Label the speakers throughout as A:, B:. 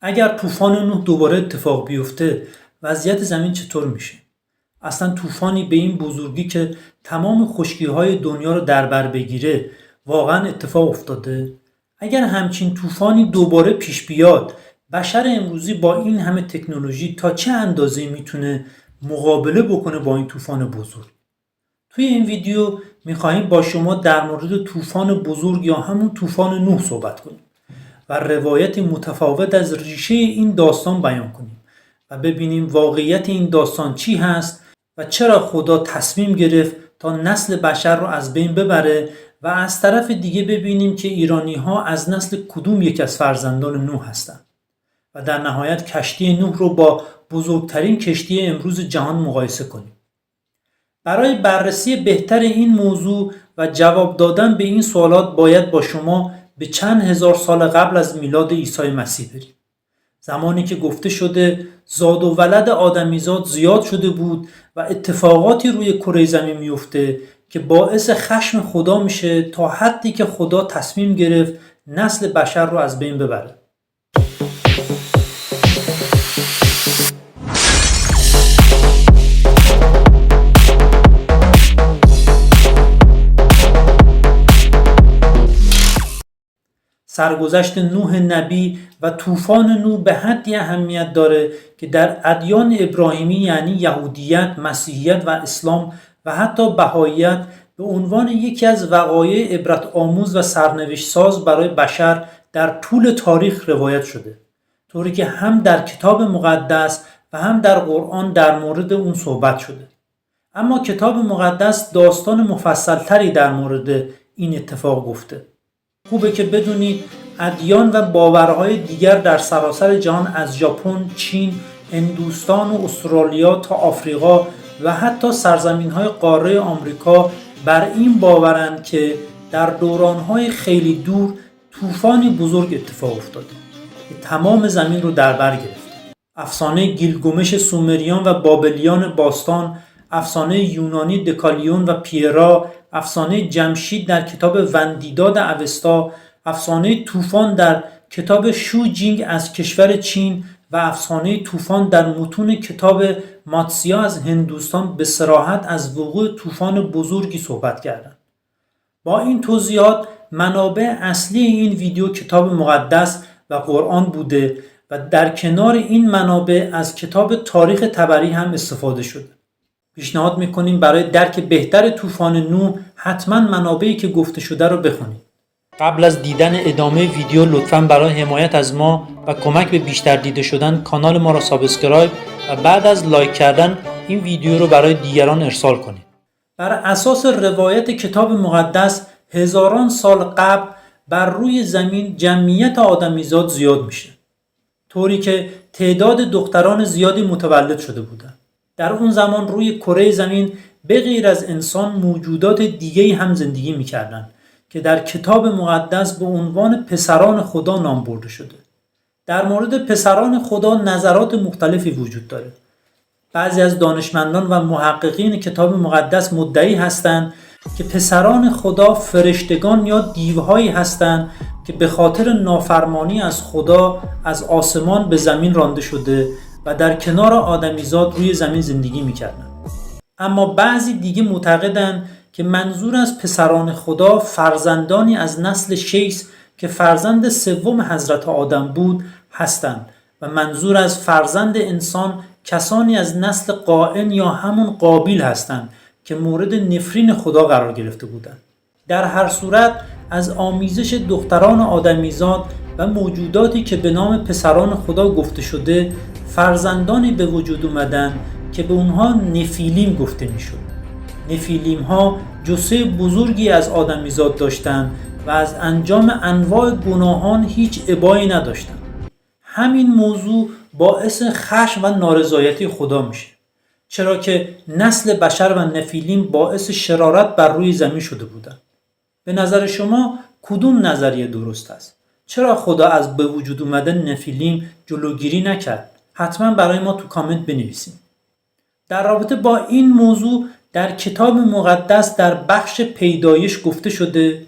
A: اگر طوفان نوح دوباره اتفاق بیفته وضعیت زمین چطور میشه؟ اصلا طوفانی به این بزرگی که تمام خشکی‌های دنیا رو در بر بگیره واقعا اتفاق افتاده؟ اگر همچین طوفانی دوباره پیش بیاد، بشر امروزی با این همه تکنولوژی تا چه اندازه میتونه مقابله بکنه با این طوفان بزرگ؟ توی این ویدیو میخواهیم با شما در مورد طوفان بزرگ یا همون طوفان نوح صحبت کنیم و روایت متفاوت از ریشه این داستان بیان کنیم و ببینیم واقعیت این داستان چی هست و چرا خدا تصمیم گرفت تا نسل بشر رو از بین ببره و از طرف دیگه ببینیم که ایرانی ها از نسل کدوم یک از فرزندان نوح هستند و در نهایت کشتی نوح رو با بزرگترین کشتی امروز جهان مقایسه کنیم. برای بررسی بهتر این موضوع و جواب دادن به این سوالات باید با شما به چند هزار سال قبل از میلاد عیسی مسیح بریم. زمانی که گفته شده زاد و ولد آدمیزاد زیاد شده بود و اتفاقاتی روی کره زمین میفته که باعث خشم خدا میشه تا حدی که خدا تصمیم گرفت نسل بشر رو از بین ببره. سرگذشت نوح نبی و طوفان نوح به حدی اهمیت داره که در ادیان ابراهیمی یعنی یهودیت، مسیحیت و اسلام و حتی بهاییت به عنوان یکی از وقایع عبرت آموز و سرنوشت ساز برای بشر در طول تاریخ روایت شده، طوری که هم در کتاب مقدس و هم در قرآن در مورد اون صحبت شده. اما کتاب مقدس داستان مفصلتری در مورد این اتفاق گفته. خوبه که بدونید ادیان و باورهای دیگر در سراسر جهان از ژاپن، چین، هندوستان و استرالیا تا آفریقا و حتی سرزمین‌های قاره آمریکا بر این باورند که در دوران‌های خیلی دور طوفانی بزرگ اتفاق افتاده که تمام زمین رو در بر گرفته. افسانه گیلگومش سومریان و بابلیان باستان، افسانه یونانی دکالیون و پیرا، افسانه جمشید در کتاب وندیداد اوستا، افسانه طوفان در کتاب شو جینگ از کشور چین و افسانه طوفان در متون کتاب ماتسیا از هندوستان به صراحت از وقوع طوفان بزرگی صحبت کردند. با این توضیحات منابع اصلی این ویدیو کتاب مقدس و قرآن بوده و در کنار این منابع از کتاب تاریخ طبری هم استفاده شده. پیشنهاد میکنیم برای درک بهتر طوفان نوح حتما منابعی که گفته شده رو بخونید. قبل از دیدن ادامه ویدیو لطفاً برای حمایت از ما و کمک به بیشتر دیده شدن کانال ما را سابسکرایب و بعد از لایک کردن این ویدیو رو برای دیگران ارسال کنید. بر اساس روایت کتاب مقدس هزاران سال قبل بر روی زمین جمعیت آدمیزاد زیاد میشه، طوری که تعداد دختران زیادی متولد شده بودند. در اون زمان روی کره زمین به غیر از انسان موجودات دیگه‌ای هم زندگی می‌کردند که در کتاب مقدس به عنوان پسران خدا نام برده شده. در مورد پسران خدا نظرات مختلفی وجود داره. بعضی از دانشمندان و محققین کتاب مقدس مدعی هستند که پسران خدا فرشتگان یا دیوهایی هستند که به خاطر نافرمانی از خدا از آسمان به زمین رانده شده و در کنار آدمیزاد روی زمین زندگی میکردن. اما بعضی دیگه معتقدند که منظور از پسران خدا فرزندانی از نسل شیث که فرزند سوم حضرت آدم بود هستند و منظور از فرزند انسان کسانی از نسل قائن یا همون قابیل هستند که مورد نفرین خدا قرار گرفته بودند. در هر صورت از آمیزش دختران آدمیزاد و موجوداتی که به نام پسران خدا گفته شده فرزندانی به وجود اومدن که به اونها نفیلیم گفته میشد. نفیلیم ها جثه بزرگی از آدمیزاد داشتند و از انجام انواع گناهان هیچ ابایی نداشتند. همین موضوع باعث خشم و نارضایتی خدا میشه، چرا که نسل بشر و نفیلیم باعث شرارت بر روی زمین شده بودند. به نظر شما کدوم نظریه درست است؟ چرا خدا از به وجود اومدن نفیلیم جلوگیری نکرد؟ حتما برای ما تو کامنت بنویسید. در رابطه با این موضوع در کتاب مقدس در بخش پیدایش گفته شده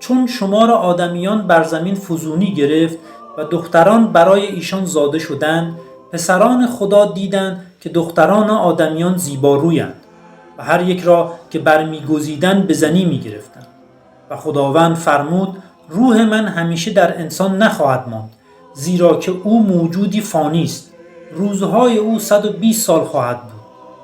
A: چون شمار آدمیان بر زمین فزونی گرفت و دختران برای ایشان زاده شدند، پسران خدا دیدند که دختران آدمیان زیبارویند و هر یک را که برمیگزیدند به زنی میگرفتند. و خداوند فرمود روح من همیشه در انسان نخواهد ماند، زیرا که او موجودی فانی است. روزهای او 120 سال خواهد بود.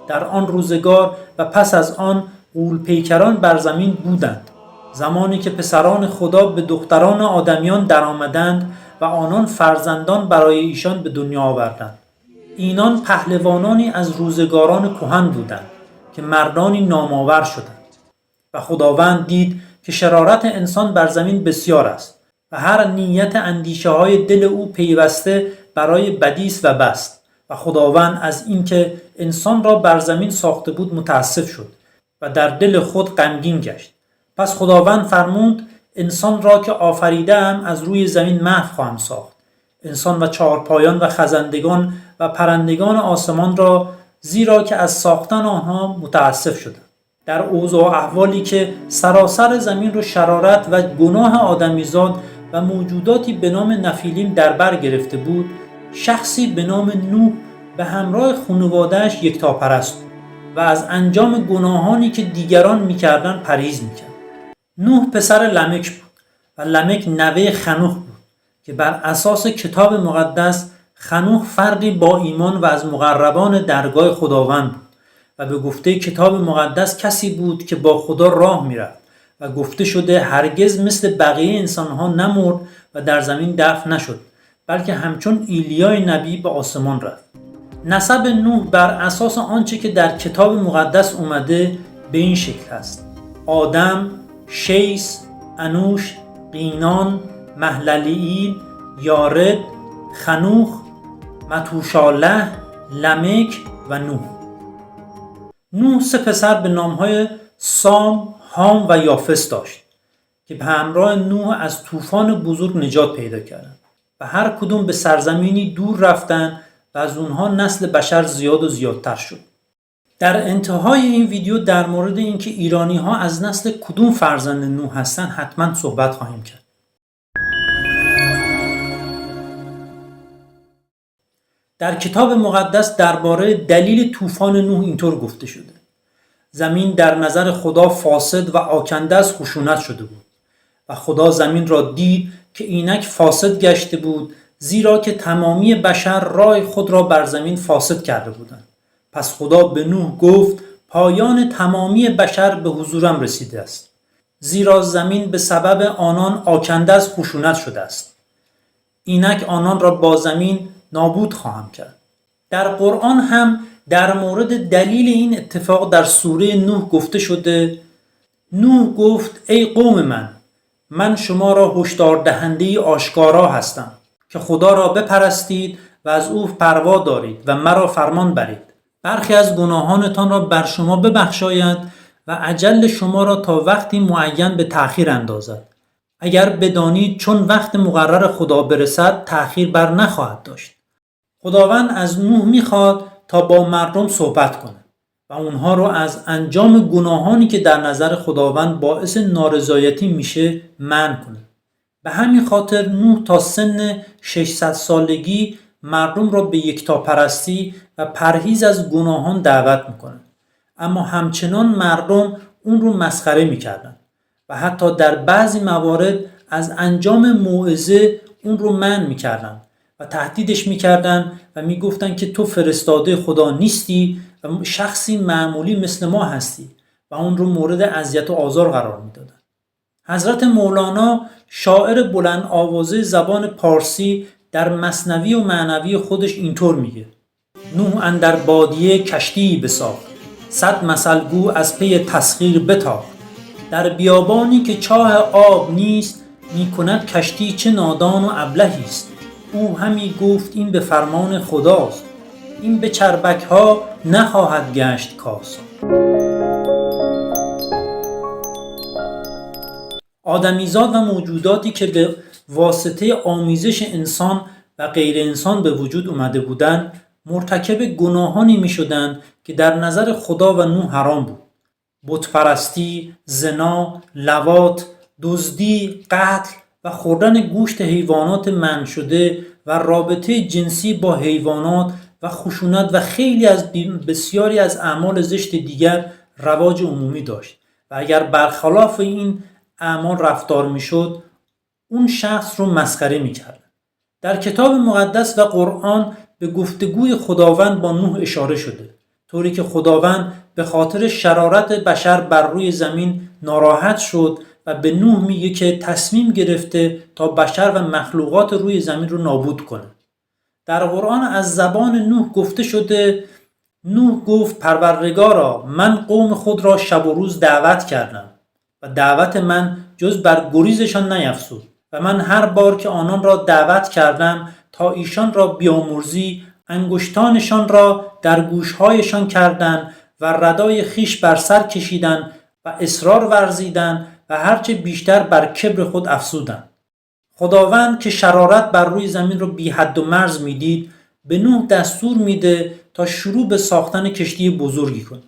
A: در آن روزگار و پس از آن غول‌پیکران بر زمین بودند، زمانی که پسران خدا به دختران آدمیان در آمدند و آنان فرزندان برای ایشان به دنیا آوردند. اینان پهلوانانی از روزگاران کهن بودند که مردانی نامآور شدند. و خداوند دید که شرارت انسان بر زمین بسیار است و هر نیت اندیشه های دل او پیوسته برای بدی است و بس. و خداوند از اینکه انسان را بر زمین ساخته بود متاسف شد و در دل خود غمگین گشت. پس خداوند فرمود انسان را که آفریده‌ام از روی زمین محو خواهم ساخت، انسان و چهارپایان و خزندگان و پرندگان آسمان را، زیرا که از ساختن آنها متاسف شدم. در اوضاع و احوالی که سراسر زمین رو شرارت و گناه آدمیزاد و موجوداتی به نام نفیلیم در بر گرفته بود، شخصی به نام نوح به همراه خانواده‌اش یکتاپرست بود و از انجام گناهانی که دیگران می‌کردند پرهیز می‌کرد. نوح پسر لمک بود و لمک نوه خنوخ بود که بر اساس کتاب مقدس خنوخ فردی با ایمان و از مقربان درگاه خداوند بود و به گفته کتاب مقدس کسی بود که با خدا راه میرفت و گفته شده هرگز مثل بقیه انسانها نمرد و در زمین دفن نشد، بلکه همچون ایلیای نبی به آسمان رفت. نسب نوح بر اساس آنچه که در کتاب مقدس اومده به این شکل است: آدم، شیس، انوش، قینان، مهللیل، یارد، خنوخ، متوشاله، لمک و نوح. نوح 3 پسر به نامهای سام، هام و یافس داشت که به همراه نوح از طوفان بزرگ نجات پیدا کردند و هر کدوم به سرزمینی دور رفتند و از اونها نسل بشر زیاد و زیادتر شد. در انتهای این ویدیو در مورد اینکه ایرانی ها از نسل کدوم فرزند نوح هستن حتما صحبت خواهیم کرد. در کتاب مقدس درباره دلیل طوفان نوح اینطور گفته شده: زمین در نظر خدا فاسد و آکنده از خشونت شده بود و خدا زمین را دید که اینک فاسد گشته بود، زیرا که تمامی بشر راه خود را بر زمین فاسد کرده بودند. پس خدا به نوح گفت پایان تمامی بشر به حضورم رسیده است، زیرا زمین به سبب آنان آکنده از خشونت شده است. اینک آنان را با زمین نابود خواهم کرد. در قرآن هم در مورد دلیل این اتفاق در سوره نوح گفته شده: نوح گفت ای قوم من شما را هشدار دهنده آشکارا هستم که خدا را بپرستید و از او پروا دارید و مرا فرمان برید. برخی از گناهانتان را بر شما ببخشاید و اجل شما را تا وقتی معین به تأخیر اندازد. اگر بدانید چون وقت مقرر خدا برسد تأخیر بر نخواهد داشت. خداوند از نوح میخواد تا با مردم صحبت کنه و اونها رو از انجام گناهانی که در نظر خداوند باعث نارضایتی میشه منع کنه. به همین خاطر نوح تا سن 600 سالگی مردم را به یکتاپرستی و پرهیز از گناهان دعوت میکنه، اما همچنان مردم اون رو مسخره میکردن و حتی در بعضی موارد از انجام موعظه اون رو منع میکردن و تهدیدش میکردن و میگفتن که تو فرستاده خدا نیستی و شخصی معمولی مثل ما هستی و اون رو مورد اذیت و آزار قرار میدادن. حضرت مولانا شاعر بلند آوازه زبان پارسی در مثنوی و معنوی خودش اینطور میگه: نوح اندر بادیه کشتی بساخت، 100 مثل گو از پی تسخیر بتاخت. در بیابانی که چاه آب نیست، میکند کشتی چه نادان و ابلهی است. او همی گفت این به فرمان خداست، این به چربک ها نخواهد گشت کاس. آدمیزاد و موجوداتی که به واسطه آمیزش انسان و غیر انسان به وجود اومده بودند مرتکب گناهانی می شدند که در نظر خدا و نوح حرام بود: بتپرستی، زنا، لواط، دزدی، قتل و خوردن گوشت حیوانات منع شده و رابطه جنسی با حیوانات و خشونت و خیلی از بسیاری از اعمال زشت دیگر رواج عمومی داشت و اگر برخلاف این اعمال رفتار میشد اون شخص رو مسخره میکرد. در کتاب مقدس و قرآن به گفتگوی خداوند با نوح اشاره شده، طوری که خداوند به خاطر شرارت بشر بر روی زمین ناراحت شد و به نوح میگه که تصمیم گرفته تا بشر و مخلوقات روی زمین رو نابود کنه. در قرآن از زبان نوح گفته شده، نوح گفت پروردگارا، من قوم خود را شب و روز دعوت کردم و دعوت من جز بر گریزشان نیفزود و من هر بار که آنان را دعوت کردم تا ایشان را بیامرزی، انگشتانشان را در گوشهایشان کردند و ردای خیش بر سر کشیدند و اصرار ورزیدند و هرچه بیشتر بر کبر خود افزودند. خداوند که شرارت بر روی زمین رو بی حد و مرز میدید، به نوح دستور میده تا شروع به ساختن کشتی بزرگی کنه.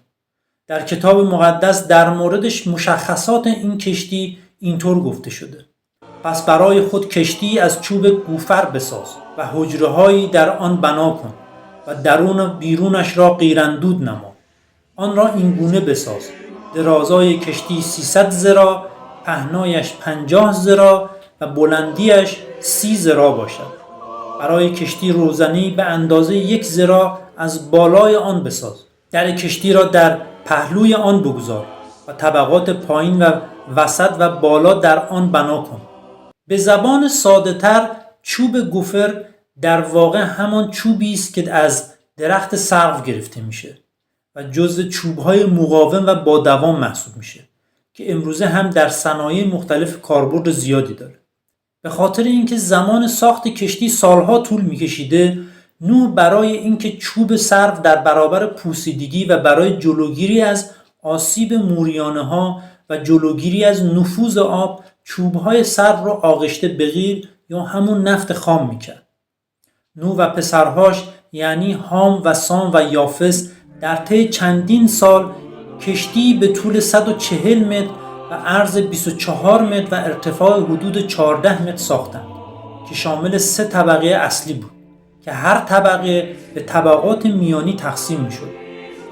A: در کتاب مقدس در موردش مشخصات این کشتی اینطور گفته شده: پس برای خود کشتی از چوب گوفر بساز و حجره‌هایی در آن بنا کن و درون و بیرونش را قیراندود نما. آن را این گونه بساز: درازای کشتی 300 ذراع، پهنایش 50 ذراع و بلندیش 30 ذراع باشد. برای کشتی روزنی به اندازه 1 ذراع از بالای آن بساز. در کشتی را در پهلوی آن بگذار و طبقات پایین و وسط و بالا در آن بنا کن. به زبان ساده تر، چوب گوفر در واقع همان چوبی است که از درخت سرو گرفته میشه و جزو چوب‌های مقاوم و با دوام محسوب میشه که امروزه هم در صنایع مختلف کاربرد زیادی داره. به خاطر اینکه زمان ساخت کشتی سالها طول میکشیده، نوح برای اینکه چوب سرو در برابر پوسیدگی و برای جلوگیری از آسیب موریانه‌ها و جلوگیری از نفوذ آب، چوب‌های سرو را آغشته به قیر یا همون نفت خام میکرد. نوح و پسرهاش یعنی هام و سام و یافس در طی چندین سال کشتی به طول 140 متر و عرض 24 متر و ارتفاع حدود 14 متر ساختند که شامل 3 طبقه اصلی بود که هر طبقه به طبقات میانی تقسیم میشد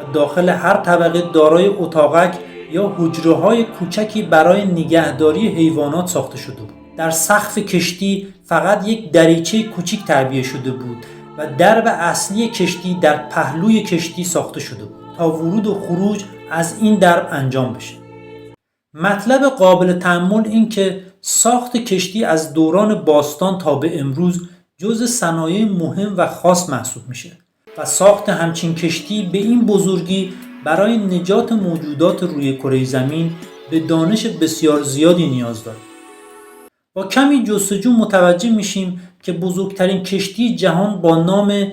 A: و داخل هر طبقه دارای اتاقک یا حجره‌های کوچکی برای نگهداری حیوانات ساخته شده بود. در سقف کشتی فقط یک دریچه کوچک تعبیه شده بود و درب اصلی کشتی در پهلوی کشتی ساخته شده بود تا ورود و خروج از این درب انجام بشه. مطلب قابل تأمل این که ساخت کشتی از دوران باستان تا به امروز جزء صنایع مهم و خاص محسوب میشه و ساخت همچین کشتی به این بزرگی برای نجات موجودات روی کره زمین به دانش بسیار زیادی نیاز داره. با کمی جستجو متوجه میشیم که بزرگترین کشتی جهان با نام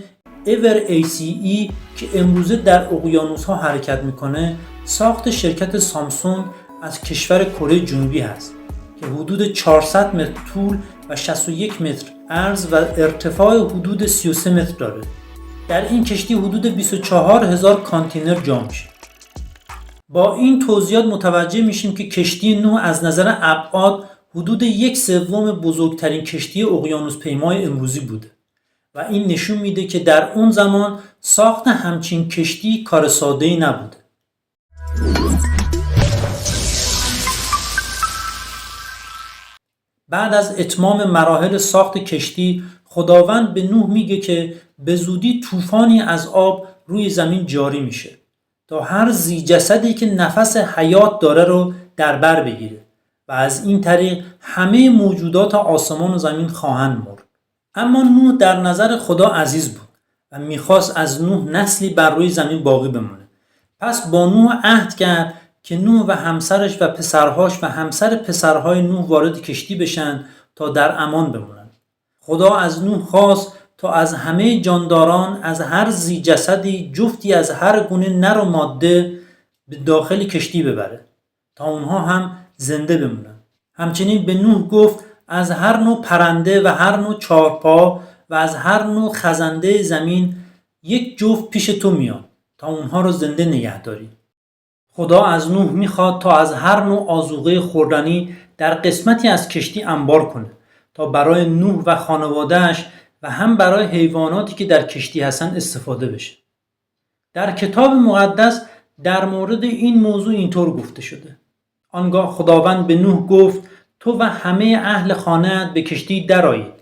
A: ایور ACE که امروزه در اقیانوس‌ها حرکت میکنه، ساخت شرکت سامسونگ از کشور کره جنوبی هست که حدود 400 متر طول و 61 متر عرض و ارتفاع حدود 33 متر داره. در این کشتی حدود 24,000 کانتینر جا میشه. با این توضیحات متوجه میشیم که کشتی نوح از نظر ابعاد حدود 1/3 بزرگترین کشتی اقیانوس پیمای امروزی بوده و این نشون میده که در اون زمان ساخت همچین کشتی کار ساده‌ای نبوده. بعد از اتمام مراحل ساخت کشتی، خداوند به نوح میگه که به زودی طوفانی از آب روی زمین جاری میشه تا هر ذی جسدی که نفس حیات داره رو در بر بگیره و از این طریق همه موجودات آسمان و زمین خواهند مرد. اما نوح در نظر خدا عزیز بود و میخواست از نوح نسلی بر روی زمین باقی بمونه. پس با نوح عهد کرد که نوح و همسرش و پسرهاش و همسر پسرهای نوح وارد کشتی بشن تا در امان بمونن. خدا از نوح خواست تا از همه جانداران، از هر ذی جسدی جفتی از هر گونه نر و ماده به داخل کشتی ببره تا اونها هم زنده بمونن. همچنین به نوح گفت از هر نوع پرنده و هر نوع چارپا و از هر نوع خزنده زمین یک جفت پیش تو میان تا اونها رو زنده نگه داری. خدا از نوح میخواد تا از هر نوع آذوقه خوردنی در قسمتی از کشتی انبار کنه تا برای نوح و خانوادهش و هم برای حیواناتی که در کشتی هستن استفاده بشه. در کتاب مقدس در مورد این موضوع اینطور گفته شده: آنگاه خداوند به نوح گفت تو و همه اهل خانه‌ات به کشتی درآیید،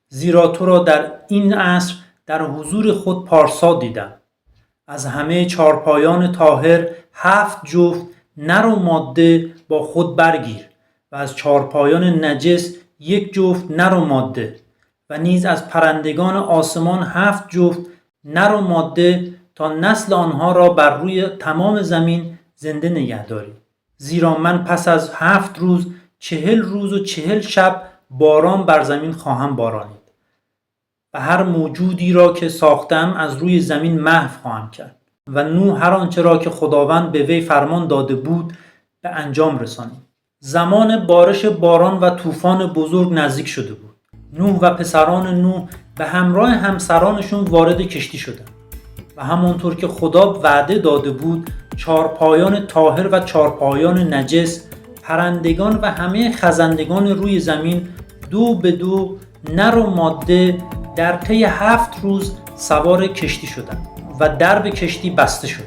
A: زیرا تو را در این عصر در حضور خود پارسا دیدم. از همه چارپایان طاهر 7 جفت نر و ماده با خود برگیر و از چارپایان نجس 1 جفت نر و ماده و نیز از پرندگان آسمان 7 جفت نر و ماده تا نسل آنها را بر روی تمام زمین زنده نگه داری. زیرا من پس از 7 روز 40 روز و 40 شب باران بر زمین خواهم بارانید و هر موجودی را که ساختم از روی زمین محو خواهم کرد. و نوح هر آنچه را که خداوند به وی فرمان داده بود به انجام رسانید. زمان بارش باران و طوفان بزرگ نزدیک شده بود. نوح و پسران نوح به همراه همسرانشون وارد کشتی شدند و همانطور که خدا وعده داده بود چارپایان طاهر و چارپایان نجس، پرندگان و همه خزندگان روی زمین 2 به 2 نر و ماده در طی 7 روز سوار کشتی شدند و درب کشتی بسته شد.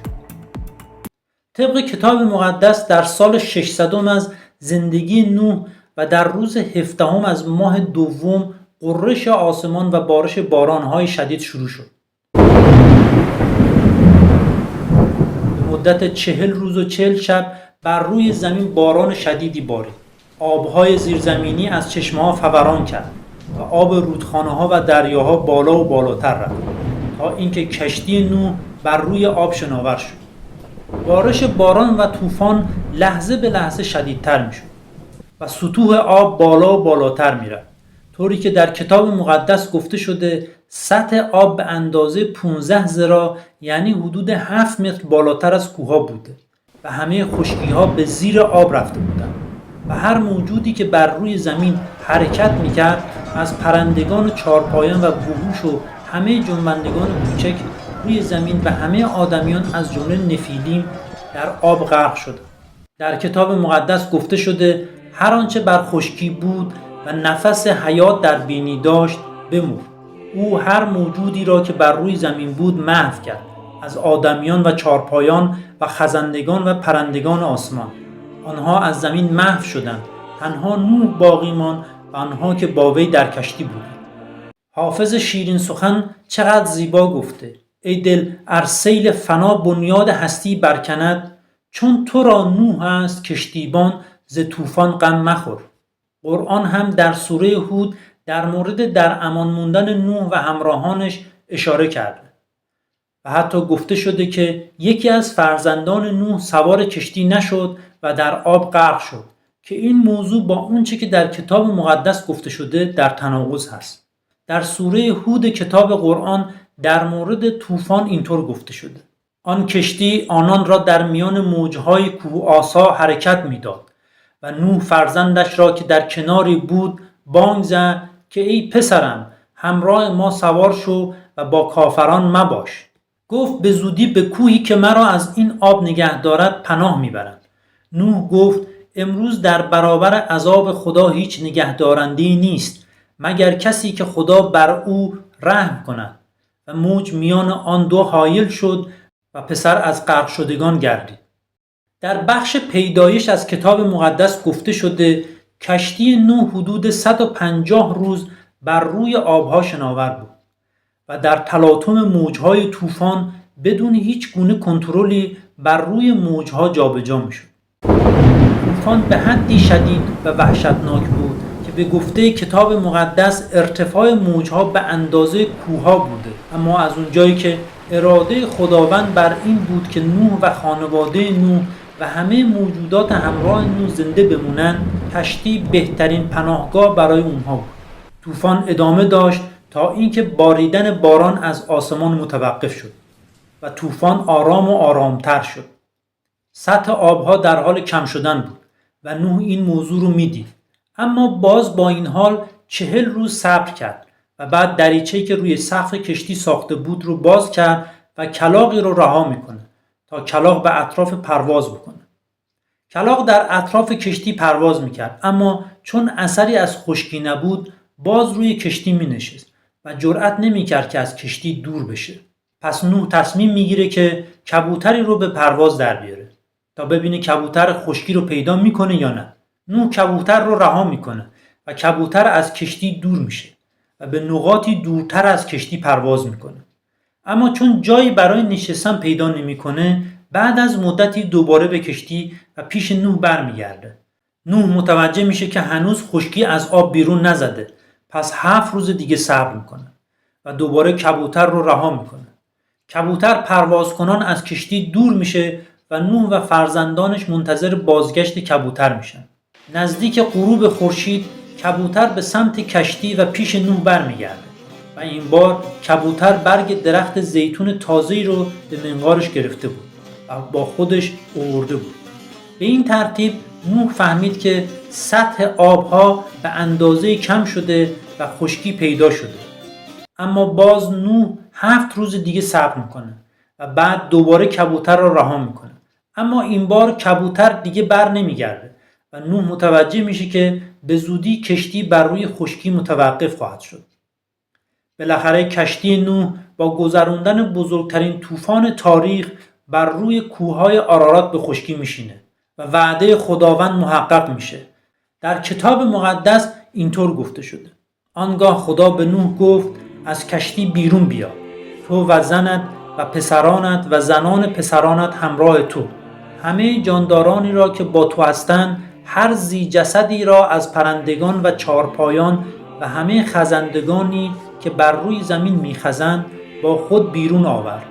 A: طبق کتاب مقدس در سال 600 از زندگی نوح و در روز 17 از ماه دوم غرش آسمان و بارش باران‌های شدید شروع شد. به مدت 40 روز و 40 شب بر روی زمین باران شدیدی بارید. آب‌های زیرزمینی از چشمه‌ها فوران کرد و آب رودخانه‌ها و دریاها بالا و بالاتر رفت تا اینکه کشتی نوح بر روی آب شناور شد. بارش باران و طوفان لحظه به لحظه شدیدتر میشد و سطوح آب بالا و بالاتر میرفت، طوری که در کتاب مقدس گفته شده سطح آب به اندازه 15 ذراع یعنی حدود 7 متر بالاتر از کوهها بوده و همه خشکی‌ها به زیر آب رفته بودند و هر موجودی که بر روی زمین حرکت میکرد از پرندگان چارپایان و وحوش و همه جنبندگان کوچک روی زمین و همه آدمیان از جمله نفیلیم در آب غرق شد. در کتاب مقدس گفته شده هر آنچه بر خشکی بود و نفس حیات در بینی داشت بمرد. او هر موجودی را که بر روی زمین بود محو کرد، از آدمیان و چارپایان و خزندگان و پرندگان آسمان. آنها از زمین محو شدند، تنها نوح باقی ماند و آنها که با وی در کشتی بودند. حافظ شیرین سخن چقدر زیبا گفته: ای دل ار سیل فنا بنیاد هستی برکند، چون تو را نوح است کشتیبان ز طوفان غم مخور. قرآن هم در سوره هود در مورد در امان موندن نوح و همراهانش اشاره کرده و حتی گفته شده که یکی از فرزندان نوح سوار کشتی نشد و در آب غرق شد که این موضوع با اونچه که در کتاب مقدس گفته شده در تناقض هست. در سوره هود کتاب قرآن در مورد طوفان اینطور گفته شده: آن کشتی آنان را در میان موجهای کوه آسا حرکت میداد و نوح فرزندش را که در کناری بود بانگ زد که ای پسرم همراه ما سوار شو و با کافران مباش. گفت به زودی به کوهی که مرا از این آب نگه دارد پناه میبرم. نوح گفت امروز در برابر عذاب خدا هیچ نگهدارنده‌ای نیست مگر کسی که خدا بر او رحم کند. و موج میان آن دو حایل شد و پسر از غرق شدگان گردید. در بخش پیدایش از کتاب مقدس گفته شده کشتی نوح حدود 150 روز بر روی آبها شناور بود و در تلاطم موجهای طوفان بدون هیچ گونه کنترلی بر روی موجها جابجا میشد. طوفان به حدی شدید و وحشتناک بود که به گفته کتاب مقدس ارتفاع موجها به اندازه کوهها بوده، اما از اونجایی که اراده خداوند بر این بود که نوح و خانواده نوح و همه موجودات همراه نوح زنده بمونن، کشتی بهترین پناهگاه برای اونها بود. طوفان ادامه داشت تا اینکه باریدن باران از آسمان متوقف شد و طوفان آرام و آرامتر شد. سطح آبها در حال کم شدن بود و نوح این موضوع رو میدید، اما باز با این حال 40 روز صبر کرد و بعد دریچه‌ای که روی سقف کشتی ساخته بود رو باز کرد و کلاغی رو رها میکنه تا کلاغ به اطراف پرواز بکنه. کلاغ در اطراف کشتی پرواز میکرد، اما چون اثری از خشکی نبود باز روی کشتی می نشست و جرأت نمی کرد که از کشتی دور بشه. پس نوح تصمیم میگیره که کبوتری رو به پرواز در بیاره تا ببینه کبوتر خشکی رو پیدا میکنه یا نه. نوح کبوتر رو رها میکنه و کبوتر از کشتی دور میشه و به نقاطی دورتر از کشتی پرواز میکنه. اما چون جایی برای نشستن پیدا نمیکنه، بعد از مدتی دوباره به کشتی و پیش نوح برمیگرده. نوح متوجه میشه که هنوز خشکی از آب بیرون نزده، پس 7 روز دیگه صبر میکنه و دوباره کبوتر رو رها میکنه. کبوتر پرواز کنان از کشتی دور میشه و نوح و فرزندانش منتظر بازگشت کبوتر میشن. نزدیک غروب خورشید کبوتر به سمت کشتی و پیش نوح برمیگرده و این بار کبوتر برگ درخت زیتون تازه‌ای رو به منقارش گرفته بود و با خودش آورده بود. به این ترتیب نوح فهمید که سطح آبها به اندازه کم شده و خشکی پیدا شده. اما باز نوح 7 روز دیگه صبر میکنه و بعد دوباره کبوتر را رها میکنه. اما این بار کبوتر دیگه بر نمیگرده و نوح متوجه میشه که به زودی کشتی بر روی خشکی متوقف خواهد شد. بالاخره کشتی نوح با گذراندن بزرگترین طوفان تاریخ بر روی کوههای آرارات به خشکی میشینه و وعده خداوند محقق میشه. در کتاب مقدس اینطور گفته شده: آنگاه خدا به نوح گفت از کشتی بیرون بیا، تو و زنت و پسرانت و زنان پسرانت همراه تو، همه جاندارانی را که با تو هستند، هر ذی جسدی را از پرندگان و چارپایان و همه خزندگانی که بر روی زمین میخزند با خود بیرون آور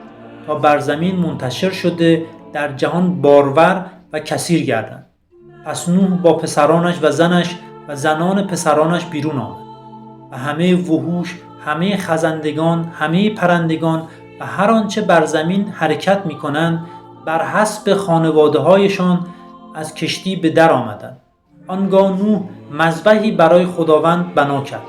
A: تا بر زمین منتشر شده در جهان بارور و کثیر گردند. پس نوح با پسرانش و زنش و زنان پسرانش بیرون آمد و همه وحوش، همه خزندگان، همه پرندگان و هر آنچه بر زمین حرکت می‌کنند بر حسب خانواده‌هایشان از کشتی به در آمدند. آنگاه نوح مذبحی برای خداوند بنا کرد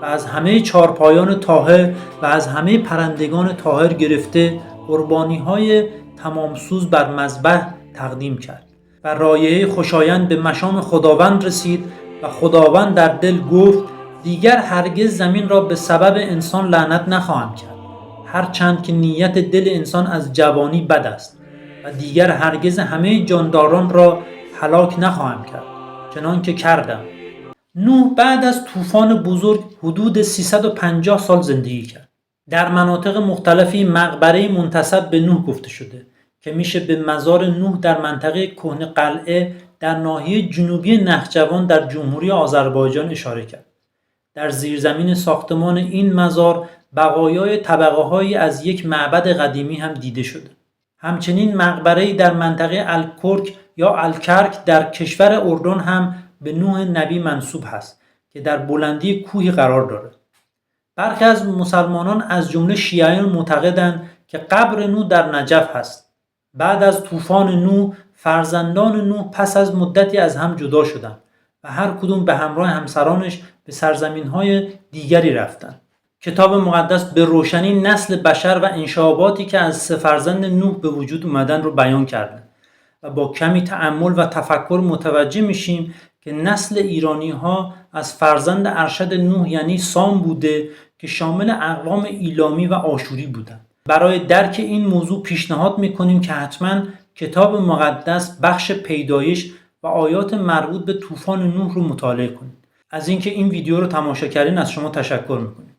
A: و از همه چارپایان طاهر و از همه پرندگان طاهر گرفته قربانی‌های تمامسوز بر مذبح تقدیم کرد و رایحه خوشایند به مشام خداوند رسید و خداوند در دل گفت دیگر هرگز زمین را به سبب انسان لعنت نخواهم کرد، هرچند که نیت دل انسان از جوانی بد است، و دیگر هرگز همه جانداران را هلاک نخواهم کرد، چنان که کردم. نوح بعد از طوفان بزرگ حدود 350 سال زندگی کرد. در مناطق مختلفی مقبره منتسب به نوح گفته شده که میشه به مزار نوح در منطقه کهنه قلعه در ناحیه جنوبی نخجوان در جمهوری آذربایجان اشاره کرد. در زیرزمین ساختمان این مزار بقایای طبقه‌هایی از یک معبد قدیمی هم دیده شده. همچنین مقبره‌ای در منطقه الکرک یا الکرک در کشور اردن هم به نوح نبی منسوب هست که در بلندی کوهی قرار دارد. برخی از مسلمانان از جمله شیعیان معتقدند که قبر نوح در نجف هست. بعد از طوفان نوح فرزندان نوح پس از مدتی از هم جدا شدند و هر کدوم به همراه همسرانش به سرزمین‌های دیگری رفتند. کتاب مقدس به روشنی نسل بشر و انشاباتی که از 3 فرزند نوح به وجود اومدن رو بیان کرده و با کمی تأمل و تفکر متوجه میشیم که نسل ایرانی‌ها از فرزند ارشد نوح یعنی سام بوده که شامل اقوام ایلامی و آشوری بودند. برای درک این موضوع پیشنهاد میکنیم که حتما کتاب مقدس بخش پیدایش و آیات مربوط به طوفان نوح رو مطالعه کنید. از اینکه این ویدیو رو تماشا کردین از شما تشکر میکنیم.